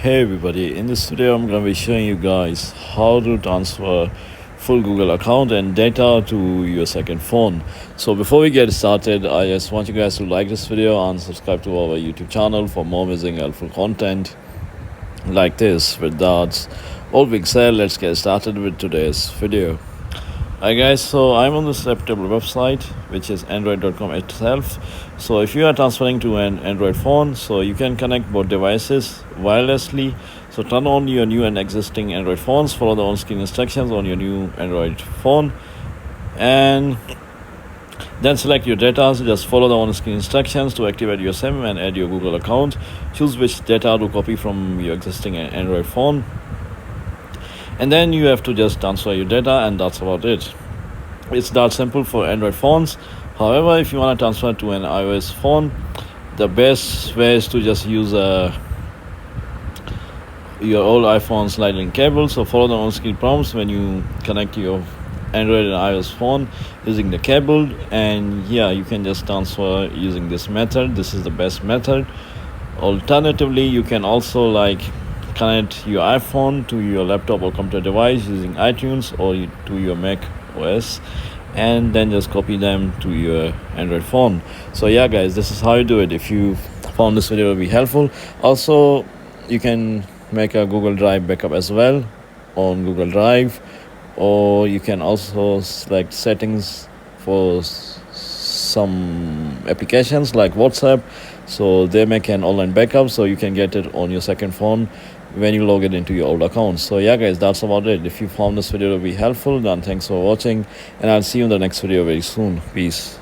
Hey everybody, in this video I'm going to be showing you guys how to transfer full Google account and data to your second phone. So before we get started, I just want you guys to like this video and subscribe to our YouTube channel for more amazing helpful content like this. With that all being said, let's get started with today's video. Hi guys, so I'm on this reputable website which is android.com itself. So if you are transferring to an Android phone, so you can connect both devices wirelessly. So turn on your new and existing Android phones, follow the on-screen instructions on your new Android phone, and then select your data. So just follow the on-screen instructions to activate your SIM and add your Google account. Choose which data to copy from your existing Android phone, and then you have to just transfer your data, and that's about it. It's that simple for Android phones. However, if you want to transfer to an iOS phone, the best way is to just use your old iPhone's Lightning cable. So follow the on-screen prompts when you connect your Android and iOS phone using the cable, and yeah, you can just transfer using this method. This is the best method. Alternatively, you can also connect your iPhone to your laptop or computer device using iTunes or to your Mac OS, and then just copy them to your Android phone. So yeah guys, this is how you do it. If you found this video to be helpful, also you can make a Google Drive backup as well on Google Drive, or you can also select settings for some applications like WhatsApp, so they make an online backup, so you can get it on your second phone when you log it into your old account. So yeah guys, that's about it. If you found this video to be helpful, then thanks for watching, and I'll see you in the next video very soon. Peace.